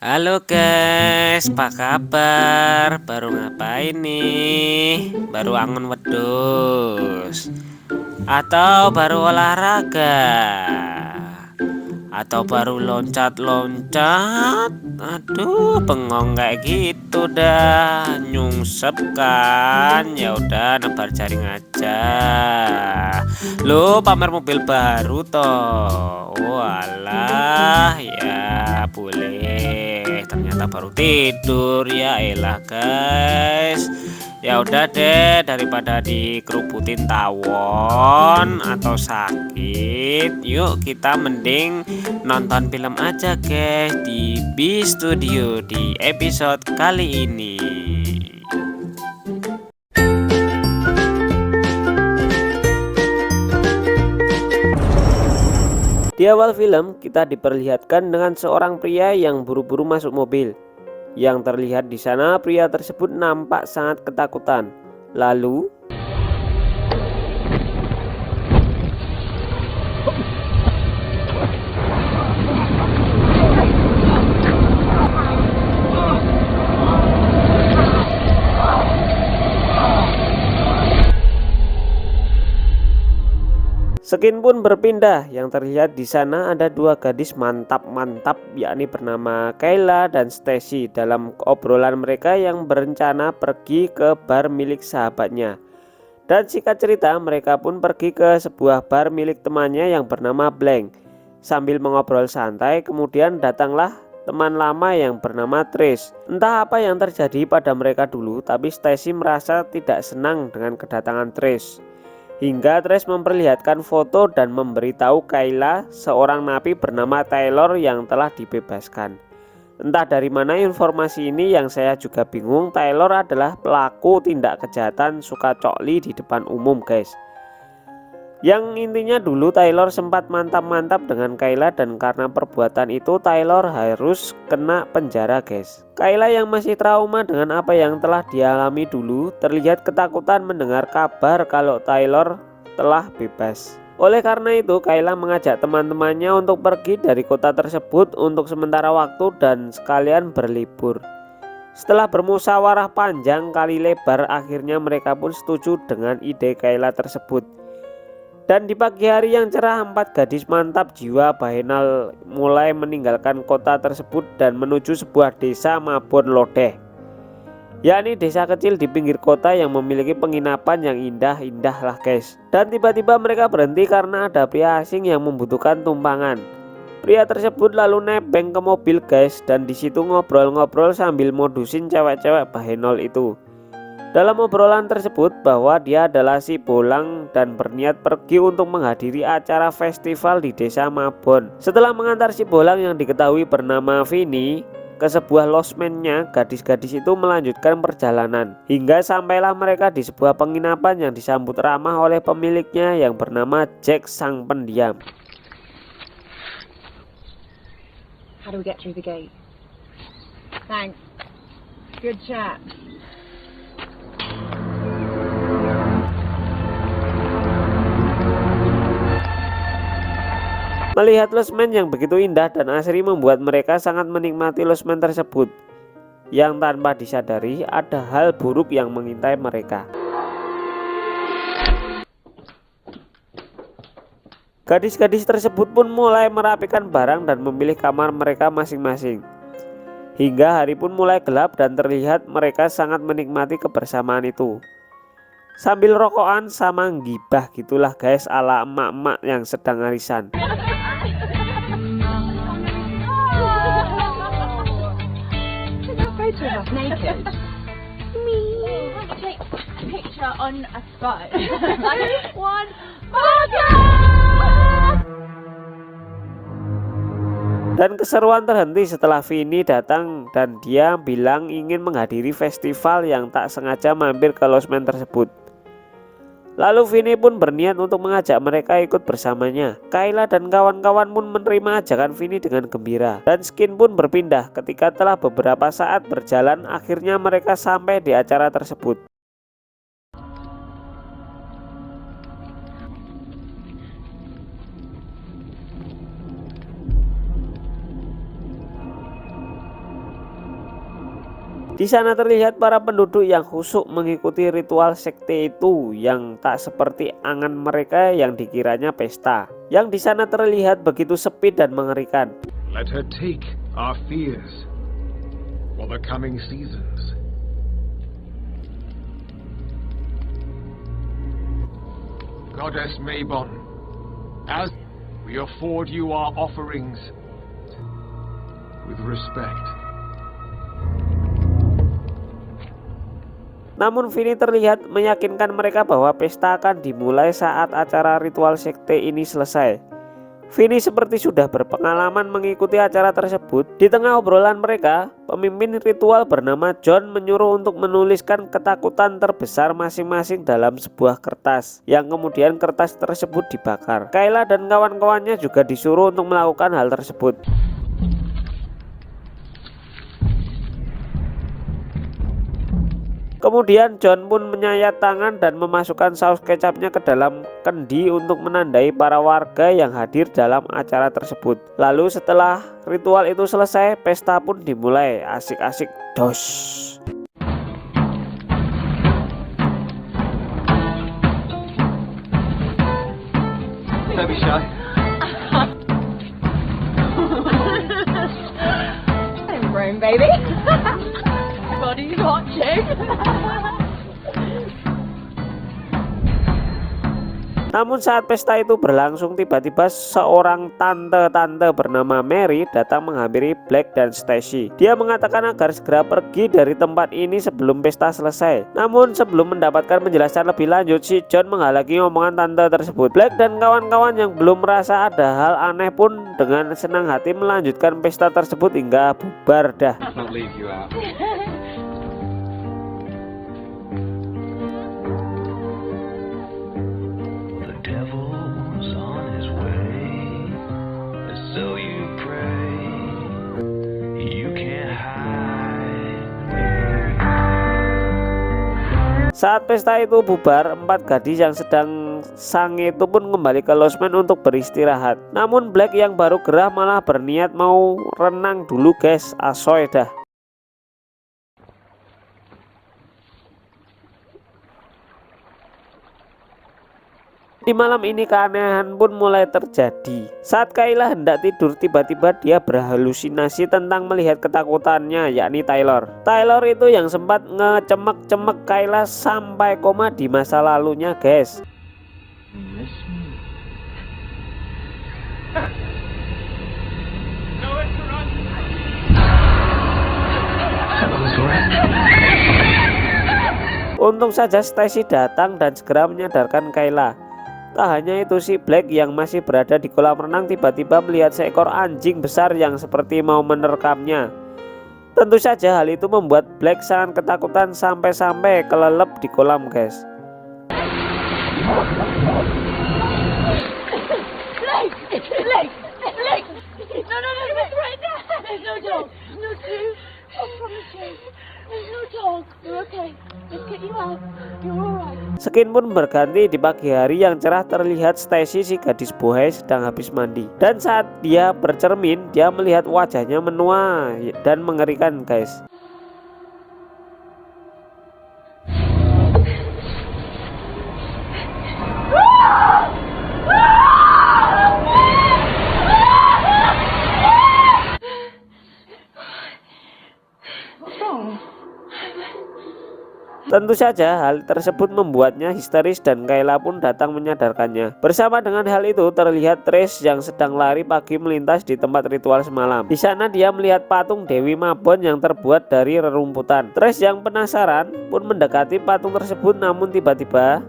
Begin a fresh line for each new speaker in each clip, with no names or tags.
Halo guys, apa kabar? Baru ngapain nih? Baru angon wedhus? Atau baru olahraga? Atau baru loncat-loncat? Aduh, bengong kayak gitu dah. Nyungsep kan? Ya udah, nebar jaring aja. Lu pamer mobil baru toh. Walah, ya boleh. Ternyata baru tidur ya elah guys. Ya udah deh, daripada dikerubutin tawon atau sakit, yuk kita mending nonton film aja guys di B Studio di episode kali ini. Di awal film kita diperlihatkan dengan seorang pria yang buru-buru masuk mobil. Yang terlihat di sana pria tersebut nampak sangat ketakutan. Lalu Skin pun berpindah. Yang terlihat di sana ada dua gadis mantap-mantap, yakni bernama Kayla dan Stacy. Dalam obrolan mereka yang berencana pergi ke bar milik sahabatnya. Dan singkat cerita, mereka pun pergi ke sebuah bar milik temannya yang bernama Blank. Sambil mengobrol santai, kemudian datanglah teman lama yang bernama Trish. Entah apa yang terjadi pada mereka dulu, tapi Stacy merasa tidak senang dengan kedatangan Trish. Hingga Trish memperlihatkan foto dan memberitahu Kayla seorang napi bernama Taylor yang telah dibebaskan. Entah dari mana informasi ini, yang saya juga bingung. Taylor adalah pelaku tindak kejahatan suka cokli di depan umum guys. Yang intinya dulu Taylor sempat mantap-mantap dengan Kayla, dan karena perbuatan itu Taylor harus kena penjara guys. Kayla yang masih trauma dengan apa yang telah dialami dulu terlihat ketakutan mendengar kabar kalau Taylor telah bebas. Oleh karena itu Kayla mengajak teman-temannya untuk pergi dari kota tersebut untuk sementara waktu dan sekalian berlibur. Setelah bermusyawarah panjang kali lebar, akhirnya mereka pun setuju dengan ide Kayla tersebut. Dan di pagi hari yang cerah, 4 gadis mantap jiwa bahenal mulai meninggalkan kota tersebut dan menuju sebuah desa Mabon Lodeh, yakni desa kecil di pinggir kota yang memiliki penginapan yang indah-indah lah guys. Dan tiba-tiba mereka berhenti karena ada pria asing yang membutuhkan tumpangan. Pria tersebut lalu nebeng ke mobil guys, dan disitu ngobrol-ngobrol sambil modusin cewek-cewek bahenol itu. Dalam obrolan tersebut bahwa dia adalah si Bolang dan berniat pergi untuk menghadiri acara festival di desa Mabon. Setelah mengantar si Bolang yang diketahui bernama Vini ke sebuah losmennya, gadis-gadis itu melanjutkan perjalanan hingga sampailah mereka di sebuah penginapan yang disambut ramah oleh pemiliknya yang bernama Jack sang pendiam.
How do we get through the gate? Thanks. Good chat.
Melihat losmen yang begitu indah dan asri membuat mereka sangat menikmati losmen tersebut, yang tanpa disadari ada hal buruk yang mengintai mereka. Gadis-gadis tersebut pun mulai merapikan barang dan memilih kamar mereka masing-masing. Hingga hari pun mulai gelap dan terlihat mereka sangat menikmati kebersamaan itu. Sambil rokokan sama gibah gitulah guys, ala emak-emak yang sedang arisan.
Naked. Me. Take a picture on a spot. One.
Dan keseruan terhenti setelah Vini datang dan dia bilang ingin menghadiri festival yang tak sengaja mampir ke losmen tersebut. Lalu Vini pun berniat untuk mengajak mereka ikut bersamanya. Kayla dan kawan-kawan pun menerima ajakan Vini dengan gembira. Dan Skin pun berpindah ketika telah beberapa saat berjalan, akhirnya mereka sampai di acara tersebut. Di sana terlihat para penduduk yang khusyuk mengikuti ritual sekte itu yang tak seperti angan mereka yang dikiranya pesta. Yang di sana terlihat begitu sepi dan mengerikan.
Let her take our fears for the coming seasons. Goddess Mabon, as we afford you our offerings with respect.
Namun Vini terlihat meyakinkan mereka bahwa pesta akan dimulai saat acara ritual sekte ini selesai. Vini seperti sudah berpengalaman mengikuti acara tersebut. Di tengah obrolan mereka, pemimpin ritual bernama John menyuruh untuk menuliskan ketakutan terbesar masing-masing dalam sebuah kertas, yang kemudian kertas tersebut dibakar. Kayla dan kawan-kawannya juga disuruh untuk melakukan hal tersebut. Kemudian John pun menyayat tangan dan memasukkan saus kecapnya ke dalam kendi untuk menandai para warga yang hadir dalam acara tersebut. Lalu setelah ritual itu selesai, pesta pun dimulai. Asik-asik dos.
Don't be shy.
I'm grown, baby. Everybody's watching.
Namun saat pesta itu berlangsung, tiba-tiba seorang tante bernama Mary datang menghampiri Black dan Stacy. Dia mengatakan agar segera pergi dari tempat ini sebelum pesta selesai. Namun sebelum mendapatkan penjelasan lebih lanjut, si John menghalangi omongan tante tersebut. Black dan kawan-kawan yang belum merasa ada hal aneh pun dengan senang hati melanjutkan pesta tersebut hingga bubar dah. Saat pesta itu bubar, 4 gadis yang sedang sange itu pun kembali ke losmen untuk beristirahat. Namun Black yang baru gerah malah berniat mau renang dulu guys, asoy dah. Di malam ini keanehan pun mulai terjadi. Saat Kayla hendak tidur, tiba-tiba dia berhalusinasi tentang melihat ketakutannya, yakni Taylor. Taylor itu yang sempat ngecemek-cemek Kayla sampai koma di masa lalunya guys. Untung saja Stacy datang dan segera menyadarkan Kayla. Tak hanya itu, si Black yang masih berada di kolam renang tiba-tiba melihat seekor anjing besar yang seperti mau menerkamnya. Tentu saja hal itu membuat Black sangat ketakutan sampai-sampai kelelep di kolam guys. Skin pun berganti. Di pagi hari yang cerah terlihat Stacy, si gadis bohai, sedang habis mandi. Dan saat dia bercermin, dia melihat wajahnya menua dan mengerikan guys. Tentu saja hal tersebut membuatnya histeris dan Kayla pun datang menyadarkannya. Bersama dengan hal itu terlihat Trace yang sedang lari pagi melintas di tempat ritual semalam. Di sana dia melihat patung Dewi Mabon yang terbuat dari rerumputan. Trace yang penasaran pun mendekati patung tersebut, namun tiba-tiba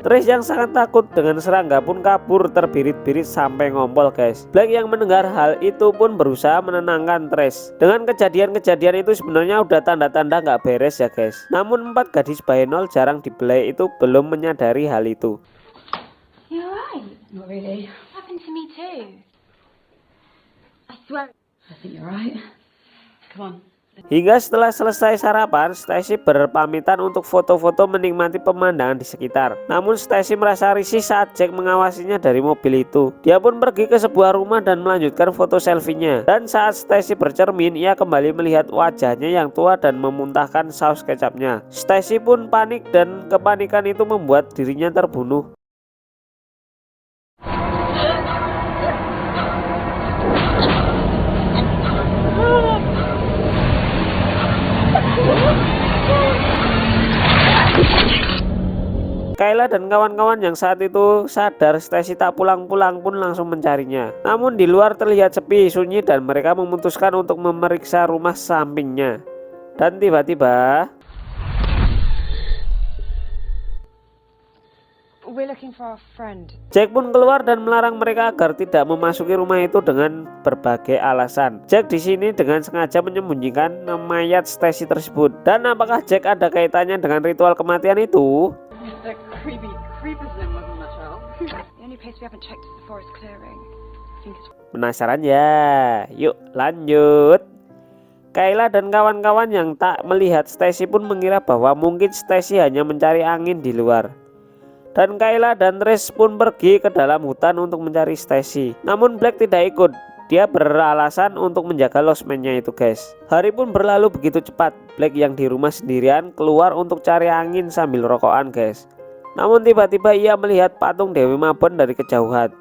Trace yang sangat takut dengan serangga pun kabur terbirit-birit sampai ngompol guys. Black yang mendengar hal itu pun berusaha menenangkan Trace. Dengan kejadian-kejadian itu sebenarnya udah tanda-tanda nggak beres ya guys. Namun 4 gadis Bayenol jarang dibelai itu belum menyadari hal itu.
You're right. Not really. Happened to me too. I swear. I think you're right. Come on.
Hingga setelah selesai sarapan, Stacy berpamitan untuk foto-foto menikmati pemandangan di sekitar. Namun Stacy merasa risih saat Jack mengawasinya dari mobil itu. Dia pun pergi ke sebuah rumah dan melanjutkan foto selfie-nya. Dan saat Stacy bercermin, ia kembali melihat wajahnya yang tua dan memuntahkan saus kecapnya. Stacy pun panik dan kepanikan itu membuat dirinya terbunuh. Kayla dan kawan-kawan yang saat itu sadar Stacy tak pulang-pulang pun langsung mencarinya. Namun di luar terlihat sepi, sunyi dan mereka memutuskan untuk memeriksa rumah sampingnya. Dan tiba-tiba
We're looking for our friend.
Jack pun keluar dan melarang mereka agar tidak memasuki rumah itu dengan berbagai alasan. Jack di sini dengan sengaja menyembunyikan mayat Stacy tersebut. Dan apakah Jack ada kaitannya dengan ritual kematian itu?
The creepy creepers wasn't much help. The only place we haven't checked is the forest clearing. I think it's...
Penasaran ya? Yuk lanjut. Kayla dan kawan-kawan yang tak melihat Stacy pun mengira bahwa mungkin Stacy hanya mencari angin di luar. Dan Kayla dan Trace pun pergi ke dalam hutan untuk mencari Stacy. Namun Black tidak ikut. Dia beralasan untuk menjaga losmennya itu guys. Hari pun berlalu begitu cepat. Black yang di rumah sendirian keluar untuk cari angin sambil rokokan guys. Namun tiba-tiba ia melihat patung Dewi Mabon dari kejauhan.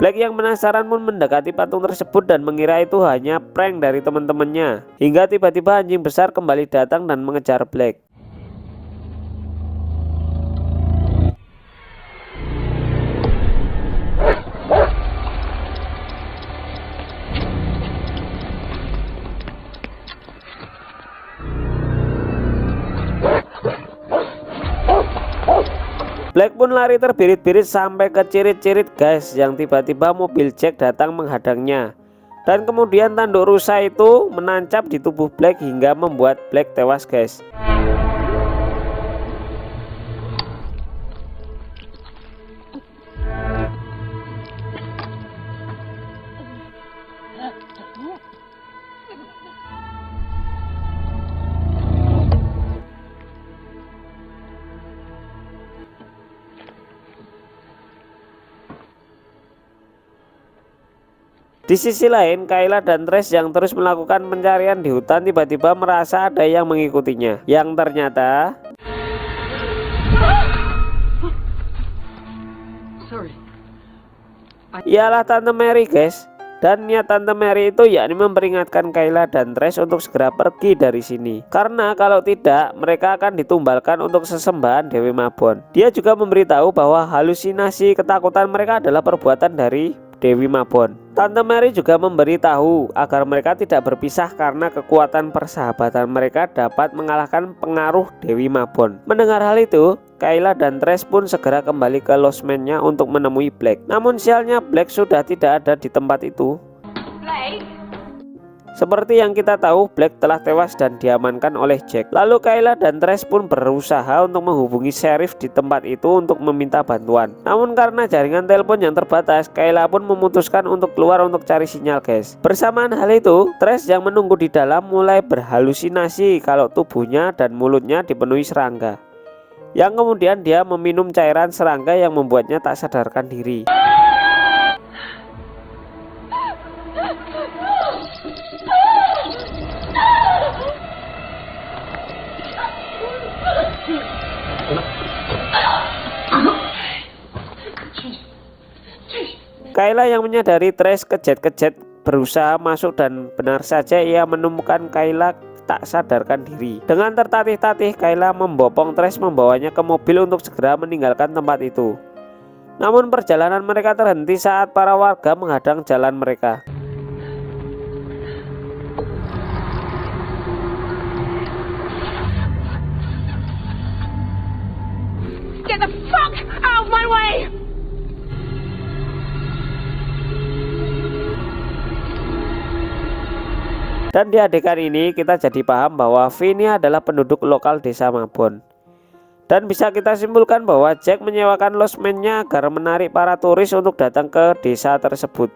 Black yang penasaran pun mendekati patung tersebut dan mengira itu hanya prank dari teman-temannya. Hingga tiba-tiba anjing besar kembali datang dan mengejar Black. Black pun lari terbirit-birit sampai ke cirit-cirit guys, yang tiba-tiba mobil Jack datang menghadangnya. Dan kemudian tanduk rusa itu menancap di tubuh Black hingga membuat Black tewas guys. Di sisi lain, Kayla dan Trace yang terus melakukan pencarian di hutan tiba-tiba merasa ada yang mengikutinya. Yang ternyata ialah Tante Mary guys. Dan niat Tante Mary itu yakni memperingatkan Kayla dan Trace untuk segera pergi dari sini. Karena kalau tidak, mereka akan ditumbalkan untuk sesembahan Dewi Mabon. Dia juga memberitahu bahwa halusinasi ketakutan mereka adalah perbuatan dari Dewi Mabon. Tante Mary juga memberitahu agar mereka tidak berpisah karena kekuatan persahabatan mereka dapat mengalahkan pengaruh Dewi Mabon. Mendengar hal itu, Kayla dan Trace pun segera kembali ke losmennya untuk menemui Black. Namun sialnya Black sudah tidak ada di tempat itu.
Blake?
Seperti yang kita tahu, Black telah tewas dan diamankan oleh Jack. Lalu Kayla dan Trace pun berusaha untuk menghubungi sheriff di tempat itu untuk meminta bantuan. Namun karena jaringan telepon yang terbatas, Kayla pun memutuskan untuk keluar untuk cari sinyal guys. Bersamaan hal itu, Trace yang menunggu di dalam mulai berhalusinasi kalau tubuhnya dan mulutnya dipenuhi serangga. Yang kemudian dia meminum cairan serangga yang membuatnya tak sadarkan diri. Kayla yang menyadari Trace kejet-kejet berusaha masuk dan benar saja ia menemukan Kayla tak sadarkan diri. Dengan tertatih-tatih, Kayla membopong Trace membawanya ke mobil untuk segera meninggalkan tempat itu. Namun perjalanan mereka terhenti saat para warga menghadang jalan mereka.
Get the fuck out of my way!
Dan di adegan ini kita jadi paham bahwa Vinny adalah penduduk lokal desa Mabon. Dan bisa kita simpulkan bahwa Jack menyewakan losmennya agar menarik para turis untuk datang ke desa tersebut.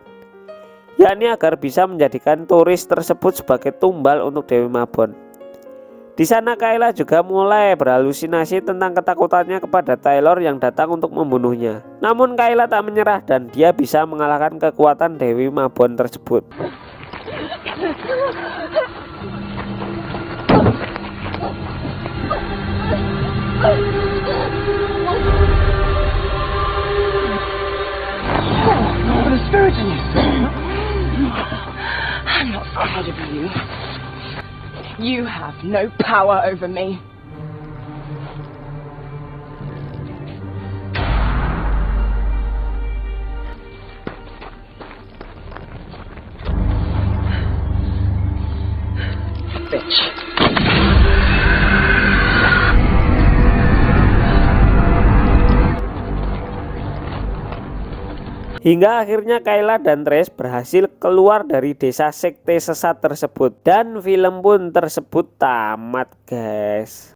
yakni agar bisa menjadikan turis tersebut sebagai tumbal untuk Dewi Mabon. Di sana Kayla juga mulai berhalusinasi tentang ketakutannya kepada Taylor yang datang untuk membunuhnya. Namun Kayla tak menyerah dan dia bisa mengalahkan kekuatan Dewi Mabon tersebut.
The spirit in you. I'm not scared of you. You have no power over me. Bitch.
Hingga akhirnya Kayla dan Trace berhasil keluar dari desa sekte sesat tersebut. Dan film pun tersebut tamat guys.